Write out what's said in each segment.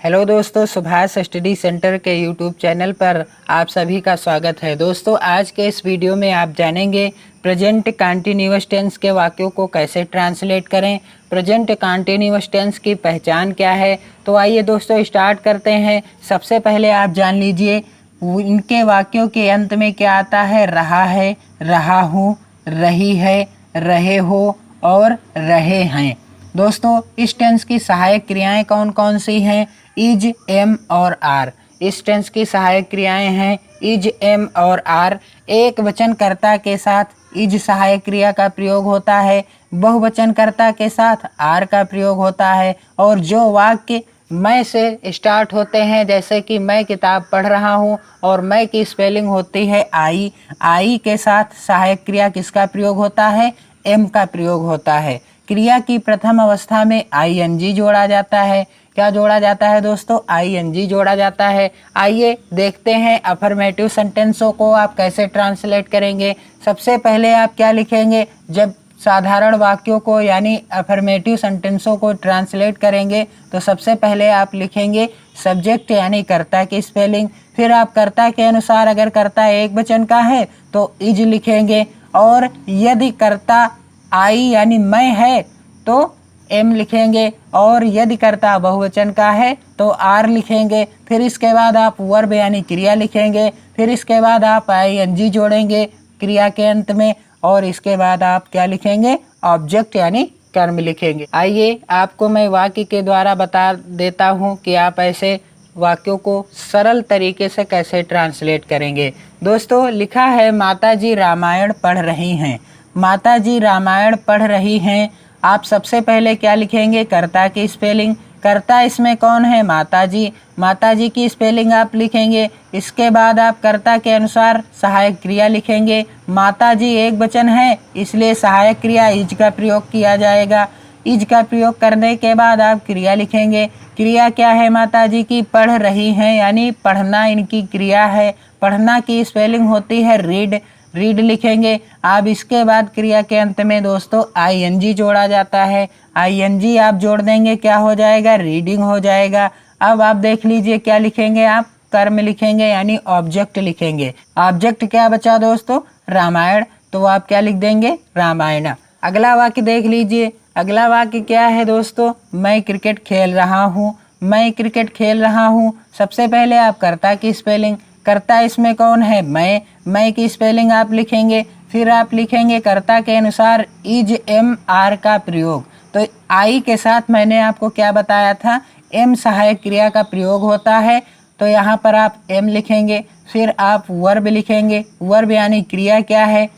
Hello दोस्तों, Subhash study centre के YouTube channel पर आप सभी का स्वागत है। दोस्तों, आज के इस वीडियो में आप जानेंगे प्रेजेंट कंटीन्यूअस टेंस के वाक्यों को कैसे ट्रांसलेट करें। प्रेजेंट कंटीन्यूअस टेंस की पहचान क्या है। तो आइए दोस्तों स्टार्ट करते हैं। सबसे पहले आप जान लीजिए इनके वाक्यों के अंत में क्या आता है। रहा है, रहा हूँ, रही है, रहे हो और रहे हैं। दोस्तों, इस टेंस की सहायक क्रियाएं कौन कौन सी हैं। इज, एम और आर। इस टेंस की सहायक क्रियाएं हैं इज, एम और आर। एक वचनकर्ता के साथ इज सहायक क्रिया का प्रयोग होता है, बहुवचनकर्ता के साथ आर का प्रयोग होता है। और जो वाक्य मैं से स्टार्ट होते हैं, जैसे कि मैं किताब पढ़ रहा हूँ और मैं की स्पेलिंग होती है आई, आई के साथ सहायक क्रिया किसका प्रयोग होता है, एम का प्रयोग होता है। क्रिया की प्रथम अवस्था में आईएनजी जोड़ा जाता है। क्या जोड़ा जाता है दोस्तों, आईएनजी जोड़ा जाता है। आइए देखते हैं अफर्मेटिव सेंटेंसों को आप कैसे ट्रांसलेट करेंगे। सबसे पहले आप क्या लिखेंगे, जब साधारण वाक्यों को यानी अफर्मेटिव सेंटेंसों को ट्रांसलेट करेंगे तो सबसे पहले आप लिखेंगे सब्जेक्ट यानी कर्ता की स्पेलिंग। फिर आप कर्ता के अनुसार अगर कर्ता एक वचन का है तो इज लिखेंगे, और यदि कर्ता आई यानी मैं है तो एम लिखेंगे, और यदि कर्ता बहुवचन का है तो आर लिखेंगे। फिर इसके बाद आप वर्ब यानी क्रिया लिखेंगे। फिर इसके बाद आप आईएनजी जोड़ेंगे क्रिया के अंत में, और इसके बाद आप क्या लिखेंगे, ऑब्जेक्ट यानी कर्म लिखेंगे। आइए आपको मैं वाक्य के द्वारा बता देता हूँ कि आप ऐसे वाक्यों को सरल तरीके से कैसे ट्रांसलेट करेंगे। दोस्तों, लिखा है माताजी रामायण पढ़ रही हैं। माताजी रामायण पढ़ रही हैं। आप सबसे पहले क्या लिखेंगे, कर्ता की स्पेलिंग। कर्ता इसमें कौन है, माताजी। माताजी की स्पेलिंग आप लिखेंगे। इसके बाद आप कर्ता के अनुसार सहायक क्रिया लिखेंगे। माताजी एक वचन है इसलिए सहायक क्रिया इज का प्रयोग किया जाएगा। इज का प्रयोग करने के बाद आप क्रिया लिखेंगे। क्रिया क्या है माताजी की, पढ़ रही हैं यानी पढ़ना इनकी क्रिया है। पढ़ना की स्पेलिंग होती है रीड, रीड लिखेंगे। अब इसके बाद क्रिया के अंत में दोस्तों आईएनजी जोड़ा जाता है। आईएनजी आप जोड़ देंगे, क्या हो जाएगा, रीडिंग हो जाएगा। अब आप देख लीजिए क्या लिखेंगे, आप कर्म लिखेंगे यानी ऑब्जेक्ट लिखेंगे। ऑब्जेक्ट क्या बचा दोस्तों, रामायण, तो आप क्या लिख देंगे, रामायण। अगला वाक्य देख लीजिए। अगला वाक्य क्या है दोस्तों, मैं क्रिकेट खेल रहा हूँ। मैं क्रिकेट खेल रहा हूँ। सबसे पहले आप कर्ता की स्पेलिंग। कर्ता इसमें कौन है, मैं की स्पेलिंग आप लिखेंगे। फिर आप लिखेंगे कर्ता के अनुसार इज, एम, आर का प्रयोग। तो आई के साथ मैंने आपको क्या बताया था, एम सहायक क्रिया का प्रयोग होता है, तो यहाँ पर आप एम लिखेंगे। फिर आप वर्ब लिखेंगे। वर्ब यानी क्रिया क्या है,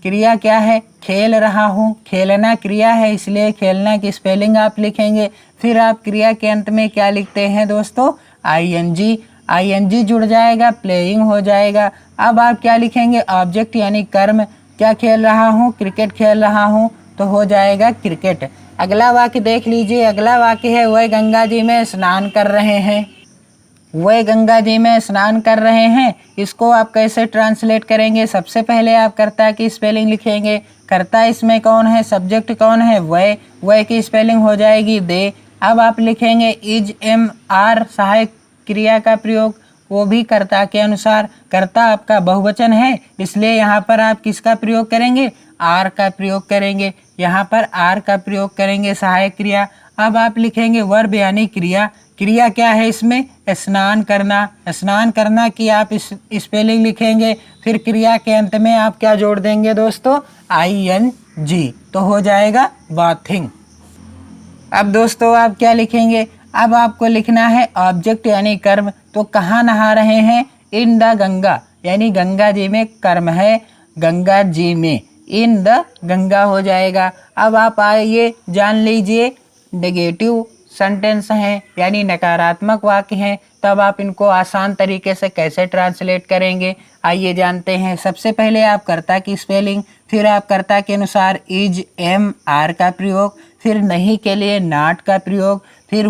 क्रिया क्या है, खेल रहा हूँ। खेलना क्रिया है इसलिए खेलना की स्पेलिंग आप लिखेंगे। फिर आप क्रिया के अंत में क्या लिखते हैं दोस्तों, आईएनजी। आईएनजी जुड़ जाएगा, प्लेइंग हो जाएगा। अब आप क्या लिखेंगे, ऑब्जेक्ट यानी कर्म। क्या खेल रहा हूँ, क्रिकेट खेल रहा हूँ, तो हो जाएगा क्रिकेट। अगला वाक्य देख लीजिए। अगला वाक्य है वह गंगा जी में स्नान कर रहे हैं। वह गंगा जी में स्नान कर रहे हैं, इसको आप कैसे ट्रांसलेट करेंगे। सबसे पहले आप कर्ता की स्पेलिंग लिखेंगे। कर्ता इसमें कौन है, सब्जेक्ट कौन है, वह की स्पेलिंग हो जाएगी दे। अब आप लिखेंगे इज, एम, आर सहायक क्रिया का प्रयोग, वो भी कर्ता के अनुसार। कर्ता आपका बहुवचन है इसलिए यहाँ पर आप किसका प्रयोग करेंगे, आर का प्रयोग करेंगे। यहाँ पर आर का प्रयोग करेंगे सहायक क्रिया। अब आप लिखेंगे वर्ब यानी क्रिया। क्रिया क्या है इसमें, स्नान करना। स्नान करना की आप इस स्पेलिंग लिखेंगे। फिर क्रिया के अंत में आप क्या जोड़ देंगे दोस्तों, आईएनजी, तो हो जाएगा बाथिंग। अब दोस्तों आप क्या लिखेंगे, अब आपको लिखना है ऑब्जेक्ट यानी कर्म। तो कहाँ नहा रहे हैं, इन द गंगा, यानी गंगा जी में कर्म है, गंगा जी में, इन द गंगा हो जाएगा। अब आप आइए जान लीजिए नेगेटिव सेंटेंस हैं यानी नकारात्मक वाक्य हैं, तब आप इनको आसान तरीके से कैसे ट्रांसलेट करेंगे, आइए जानते हैं। सबसे पहले आप कर्ता की स्पेलिंग, फिर आप कर्ता के अनुसार इज, एम, आर का प्रयोग, फिर नहीं के लिए नॉट का प्रयोग, फिर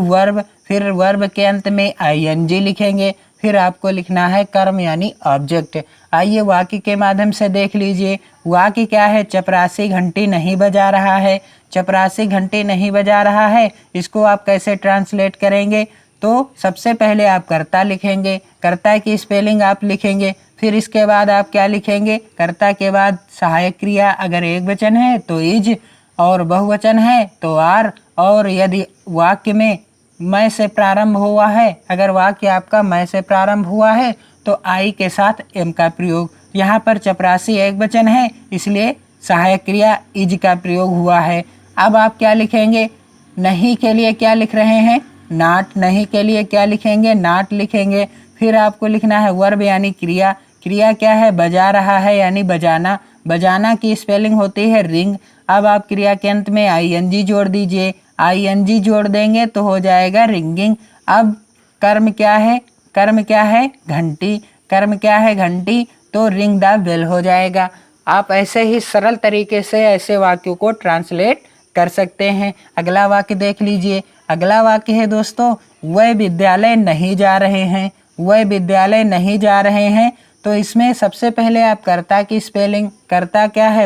वर्ब के अंत में आईएनजी लिखेंगे। फिर आपको लिखना है कर्म यानी ऑब्जेक्ट। आइए वाक्य के माध्यम से देख लीजिए। वाक्य क्या है, चपरासी घंटी नहीं बजा रहा है। चपरासी घंटी नहीं बजा रहा है, इसको आप कैसे ट्रांसलेट करेंगे, तो सबसे पहले आप कर्ता लिखेंगे, कर्ता की स्पेलिंग आप लिखेंगे। फिर इसके बाद आप क्या लिखेंगे, कर्ता के बाद सहायक क्रिया, अगर एक वचन है तो इज और बहुवचन है तो आर, और यदि वाक्य में मैं से प्रारंभ हुआ है, अगर वाक्य आपका मैं से प्रारंभ हुआ है तो आई के साथ एम का प्रयोग। यहाँ पर चपरासी एक वचन है इसलिए सहायक क्रिया इज का प्रयोग हुआ है। अब आप क्या लिखेंगे, नहीं के लिए क्या लिख रहे हैं, नाट। नहीं के लिए क्या लिखेंगे, नाट लिखेंगे। फिर आपको लिखना है वर्ब यानी क्रिया। क्रिया क्या है, बजा रहा है यानी बजाना। बजाना की स्पेलिंग होती है रिंग। अब आप क्रिया के अंत में आईएनजी जोड़ दीजिए। आईएनजी जोड़ देंगे तो हो जाएगा रिंगिंग। अब कर्म क्या है, कर्म क्या है, घंटी। कर्म क्या है, घंटी, तो रिंग द बेल हो जाएगा। आप ऐसे ही सरल तरीके से ऐसे वाक्यों को ट्रांसलेट कर सकते हैं। अगला वाक्य देख लीजिए। अगला वाक्य है दोस्तों, वह विद्यालय नहीं जा रहे हैं। वह विद्यालय नहीं जा रहे हैं, तो इसमें सबसे पहले आप कर्ता की स्पेलिंग, कर्ता क्या है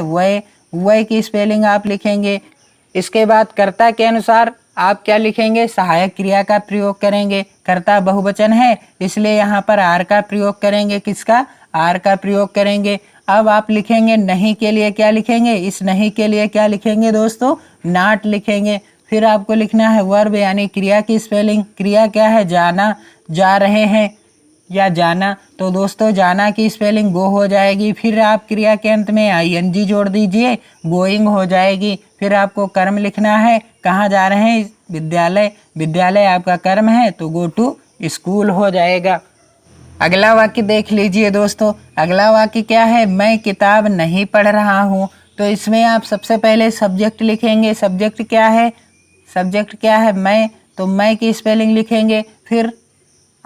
वह की स्पेलिंग आप लिखेंगे। इसके बाद कर्ता के अनुसार आप क्या लिखेंगे, सहायक क्रिया का प्रयोग करेंगे। कर्ता बहुवचन है इसलिए यहाँ पर आर का प्रयोग करेंगे। किसका, आर का प्रयोग करेंगे। अब आप लिखेंगे नहीं के लिए क्या लिखेंगे, इस नहीं के लिए क्या लिखेंगे दोस्तों, नाट लिखेंगे। फिर आपको लिखना है वर्ब यानी क्रिया की स्पेलिंग। क्रिया क्या है, जाना, जा रहे हैं या जाना, तो दोस्तों जाना की स्पेलिंग गो हो जाएगी। फिर आप क्रिया के अंत में आईएनजी जोड़ दीजिए, गोइंग हो जाएगी। फिर आपको कर्म लिखना है, कहाँ जा रहे हैं, विद्यालय। विद्यालय आपका कर्म है तो गो टू स्कूल हो जाएगा। अगला वाक्य देख लीजिए दोस्तों। अगला वाक्य क्या है, मैं किताब नहीं पढ़ रहा हूँ, तो इसमें आप सबसे पहले सब्जेक्ट लिखेंगे। सब्जेक्ट क्या है, सब्जेक्ट क्या है मैं, तो मैं की स्पेलिंग लिखेंगे। फिर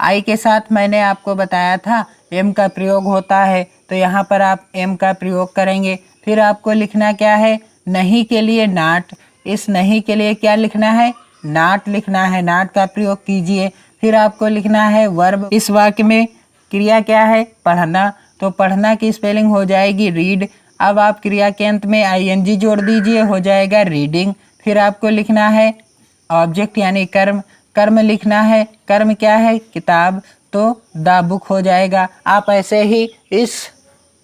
आई के साथ मैंने आपको बताया था एम का प्रयोग होता है, तो यहाँ पर आप एम का प्रयोग करेंगे। फिर आपको लिखना क्या है, नहीं के लिए नाट। इस नहीं के लिए क्या लिखना है, नाट लिखना है, नाट का प्रयोग कीजिए। फिर आपको लिखना है वर्ब। इस वाक्य में क्रिया क्या है, पढ़ना, तो पढ़ना की स्पेलिंग हो जाएगी रीड। अब आप क्रिया के अंत में आईएनजी जोड़ दीजिए, हो जाएगा रीडिंग। फिर आपको लिखना है ऑब्जेक्ट यानी कर्म। कर्म लिखना है, कर्म क्या है, किताब, तो द बुक हो जाएगा। आप ऐसे ही इस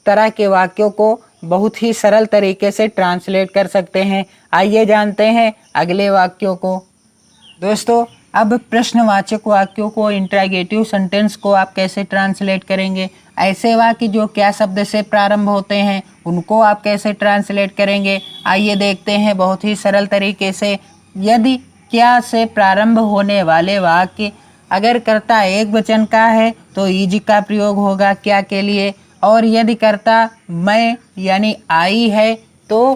तरह के वाक्यों को बहुत ही सरल तरीके से ट्रांसलेट कर सकते हैं। आइए जानते हैं अगले वाक्यों को। दोस्तों अब प्रश्नवाचक वाक्यों को, इंट्रोगेटिव सेंटेंस को आप कैसे ट्रांसलेट करेंगे, ऐसे वाक्य जो क्या शब्द से प्रारंभ होते हैं उनको आप कैसे ट्रांसलेट करेंगे, आइए देखते हैं बहुत ही सरल तरीके से। यदि क्या से प्रारंभ होने वाले वाक्य अगर कर्ता एक वचन का है तो इज का प्रयोग होगा क्या के लिए, और यदि कर्ता मैं यानी आई है तो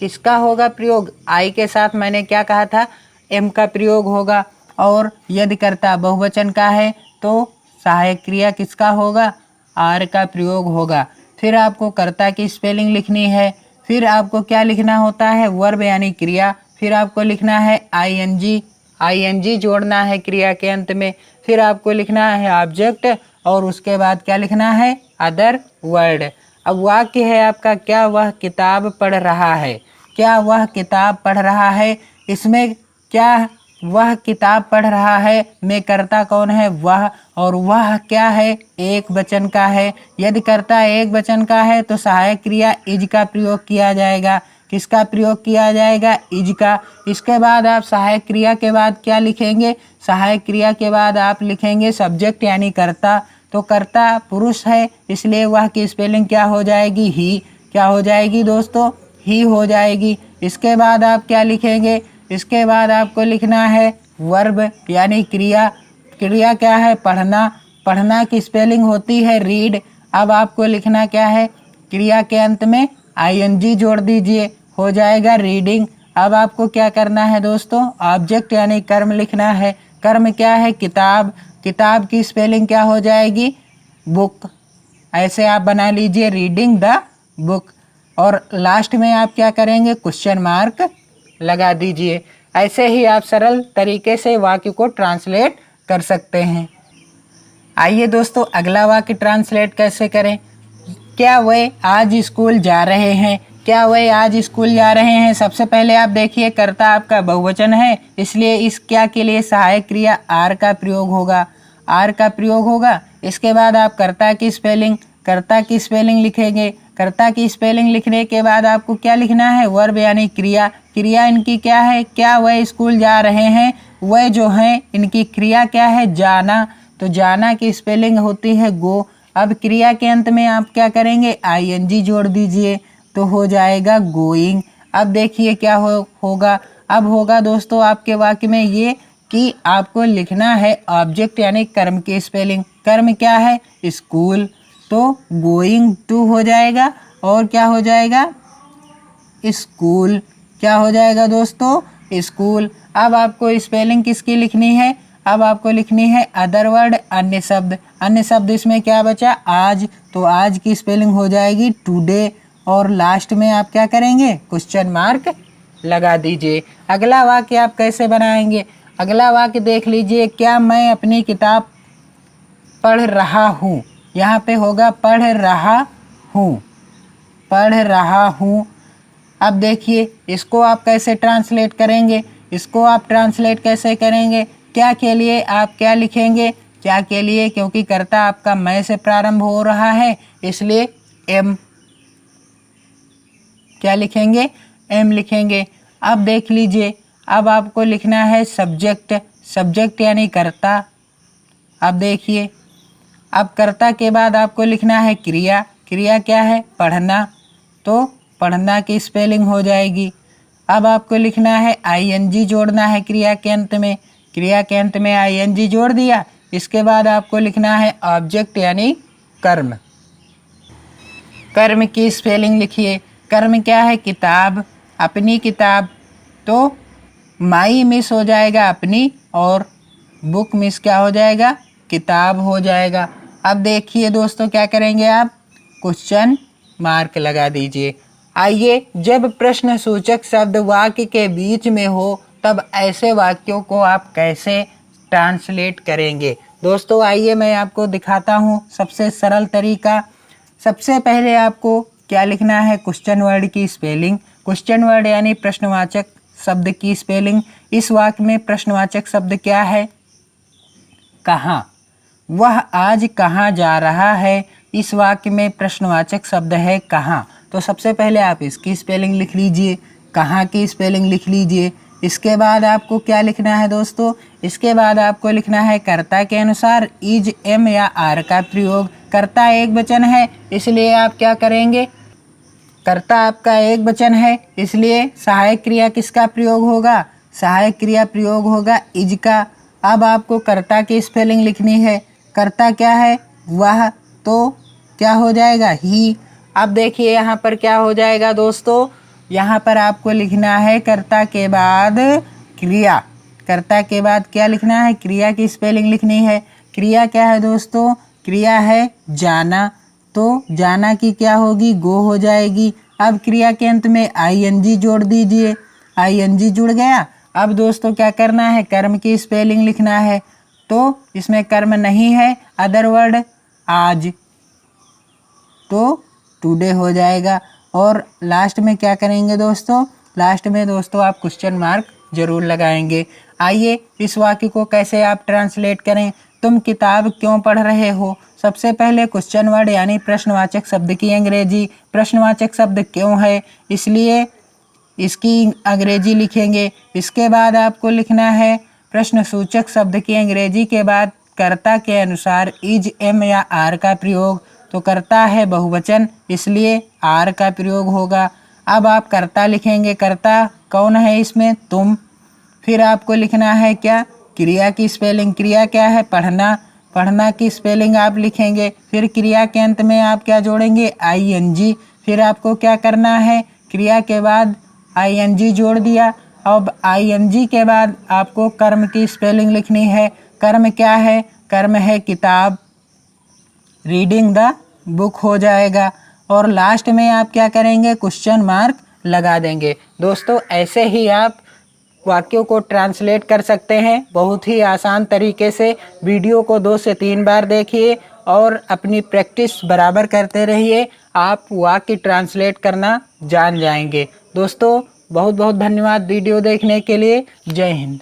किसका होगा प्रयोग, आई के साथ मैंने क्या कहा था, एम का प्रयोग होगा। और यदि कर्ता बहुवचन का है तो सहायक क्रिया किसका होगा, आर का प्रयोग होगा। फिर आपको कर्ता की स्पेलिंग लिखनी है। फिर आपको क्या लिखना होता है, वर्ब यानी क्रिया। फिर आपको लिखना है आईएनजी, आईएनजी जोड़ना है क्रिया के अंत में। फिर आपको लिखना है ऑब्जेक्ट और उसके बाद क्या लिखना है, अदर वर्ड। अब वाक्य है आपका, क्या वह किताब पढ़ रहा है, क्या वह किताब पढ़ रहा है। इसमें क्या वह किताब पढ़ रहा है में कर्ता कौन है, वह, और वह क्या है, एक वचन का है। यदि कर्ता एक वचन का है तो सहायक क्रिया इज का प्रयोग किया जाएगा। किसका प्रयोग किया जाएगा, इज का। इसके बाद आप सहायक क्रिया के बाद क्या लिखेंगे, सहायक क्रिया के बाद आप लिखेंगे सब्जेक्ट यानी कर्ता। तो कर्ता पुरुष है इसलिए वह की स्पेलिंग क्या हो जाएगी, ही। क्या हो जाएगी दोस्तों, ही हो जाएगी। इसके बाद आप क्या लिखेंगे, इसके बाद आपको लिखना है वर्ब यानी क्रिया। क्रिया क्या है, पढ़ना, पढ़ना की स्पेलिंग होती है रीड। अब आपको लिखना क्या है, क्रिया के अंत में आईएनजी जोड़ दीजिए, हो जाएगा रीडिंग। अब आपको क्या करना है दोस्तों, ऑब्जेक्ट यानी कर्म लिखना है। कर्म क्या है, किताब। किताब की स्पेलिंग क्या हो जाएगी, बुक। ऐसे आप बना लीजिए, रीडिंग द बुक। और लास्ट में आप क्या करेंगे, क्वेश्चन मार्क लगा दीजिए। ऐसे ही आप सरल तरीके से वाक्य को ट्रांसलेट कर सकते हैं। आइए दोस्तों अगला वाक्य ट्रांसलेट कैसे करें। क्या वे आज स्कूल जा रहे हैं, क्या वह आज स्कूल जा रहे हैं। सबसे पहले आप देखिए कर्ता आपका बहुवचन है, इसलिए इस क्या के लिए सहायक क्रिया आर का प्रयोग होगा, आर का प्रयोग होगा। इसके बाद आप कर्ता की स्पेलिंग लिखेंगे। कर्ता की स्पेलिंग लिखने के बाद आपको क्या लिखना है, वर्ब यानी क्रिया। क्रिया इनकी क्या है, क्या वह स्कूल जा रहे हैं, वह जो हैं इनकी क्रिया क्या है, जाना। तो जाना की स्पेलिंग होती है गो। अब क्रिया के अंत में आप क्या करेंगे, आईएनजी जोड़ दीजिए तो हो जाएगा गोइंग। अब देखिए क्या होगा, अब होगा दोस्तों आपके वाक्य में ये कि आपको लिखना है ऑब्जेक्ट यानी कर्म की स्पेलिंग। कर्म क्या है, स्कूल, तो गोइंग टू हो जाएगा और क्या हो जाएगा, स्कूल। क्या हो जाएगा दोस्तों, स्कूल। अब आपको स्पेलिंग किसकी लिखनी है, अब आपको लिखनी है अदर वर्ड, अन्य शब्द। अन्य शब्द इसमें क्या बचा, आज, तो आज की स्पेलिंग हो जाएगी टुडे। और लास्ट में आप क्या करेंगे, क्वेश्चन मार्क लगा दीजिए। अगला वाक्य आप कैसे बनाएंगे, अगला वाक्य देख लीजिए, क्या मैं अपनी किताब पढ़ रहा हूँ। यहाँ पे होगा पढ़ रहा हूँ, पढ़ रहा हूँ। अब देखिए इसको आप कैसे ट्रांसलेट करेंगे, इसको आप ट्रांसलेट कैसे करेंगे, क्या के लिए आप क्या लिखेंगे, क्या के लिए, क्योंकि कर्ता आपका मैं से प्रारंभ हो रहा है इसलिए एम, क्या लिखेंगे, एम लिखेंगे। अब देख लीजिए, अब आपको लिखना है सब्जेक्ट, सब्जेक्ट यानी कर्ता। अब देखिए, अब कर्ता के बाद आपको लिखना है क्रिया। क्रिया क्या है, पढ़ना, तो पढ़ना की स्पेलिंग हो जाएगी। अब आपको लिखना है आईएनजी जोड़ना है क्रिया के अंत में। क्रिया के अंत में आईएनजी जोड़ दिया। इसके बाद आपको लिखना है ऑब्जेक्ट यानी कर्म। कर्म की स्पेलिंग लिखिए। कर्म क्या है, किताब, अपनी किताब, तो माई मिस हो जाएगा अपनी, और बुक मिस क्या हो जाएगा, किताब हो जाएगा। अब देखिए दोस्तों क्या करेंगे आप, क्वेश्चन मार्क लगा दीजिए। आइए, जब प्रश्न सूचक शब्द वाक्य के बीच में हो तब ऐसे वाक्यों को आप कैसे ट्रांसलेट करेंगे। दोस्तों आइए मैं आपको दिखाता हूँ सबसे सरल तरीका। सबसे पहले आपको क्या लिखना है, क्वेश्चन वर्ड की स्पेलिंग। क्वेश्चन वर्ड यानी प्रश्नवाचक शब्द की स्पेलिंग। इस वाक्य में प्रश्नवाचक शब्द क्या है, कहाँ, वह आज कहाँ जा रहा है। इस वाक्य में प्रश्नवाचक शब्द है कहाँ। तो सबसे पहले आप इसकी स्पेलिंग लिख लीजिए, कहाँ की स्पेलिंग लिख लीजिए। इसके बाद आपको क्या लिखना है दोस्तों, इसके बाद आपको लिखना है कर्ता के अनुसार इज, एम या आर का प्रयोग। कर्ता एक वचन है इसलिए आप क्या करेंगे, कर्ता आपका एक वचन है इसलिए सहायक क्रिया किसका प्रयोग होगा, सहायक क्रिया प्रयोग होगा इज का। अब आपको कर्ता की स्पेलिंग लिखनी है। कर्ता क्या है, वह, तो क्या हो जाएगा, ही। अब देखिए यहाँ पर क्या हो जाएगा दोस्तों, यहाँ पर आपको लिखना है कर्ता के बाद क्रिया। कर्ता के बाद क्या लिखना है, क्रिया की स्पेलिंग लिखनी है। क्रिया क्या है दोस्तों, क्रिया है जाना, तो जाना की क्या होगी, गो हो जाएगी। अब क्रिया के अंत में आईएनजी जोड़ दीजिए, आईएनजी जुड़ गया। अब दोस्तों क्या करना है, कर्म की स्पेलिंग लिखना है। तो इसमें कर्म नहीं है, अदर वर्ड आज, तो टुडे हो जाएगा। और लास्ट में क्या करेंगे दोस्तों, लास्ट में दोस्तों आप क्वेश्चन मार्क जरूर लगाएंगे। आइए इस वाक्य को कैसे आप ट्रांसलेट करें। तुम किताब क्यों पढ़ रहे हो। सबसे पहले क्वेश्चन वर्ड यानी प्रश्नवाचक शब्द की अंग्रेजी। प्रश्नवाचक शब्द क्यों है, इसलिए इसकी अंग्रेजी लिखेंगे। इसके बाद आपको लिखना है प्रश्न सूचक शब्द की अंग्रेजी के बाद कर्ता के अनुसार इज, एम या आर का प्रयोग। तो कर्ता है बहुवचन इसलिए आर का प्रयोग होगा। अब आप कर्ता लिखेंगे, कर्ता कौन है इसमें, तुम। फिर आपको लिखना है क्या, क्रिया की स्पेलिंग। क्रिया क्या है, पढ़ना, पढ़ना की स्पेलिंग आप लिखेंगे। फिर क्रिया के अंत में आप क्या जोड़ेंगे, आईएनजी। फिर आपको क्या करना है, क्रिया के बाद आईएनजी जोड़ दिया। अब आईएनजी के बाद आपको कर्म की स्पेलिंग लिखनी है। कर्म क्या है, कर्म है किताब, रीडिंग द बुक हो जाएगा। और लास्ट में आप क्या करेंगे, क्वेश्चन मार्क लगा देंगे। दोस्तों ऐसे ही आप वाक्यों को ट्रांसलेट कर सकते हैं बहुत ही आसान तरीके से। वीडियो को 2 से 3 बार देखिए और अपनी प्रैक्टिस बराबर करते रहिए। आप वाक्य ट्रांसलेट करना जान जाएंगे। दोस्तों बहुत बहुत धन्यवाद वीडियो देखने के लिए। जय हिंद।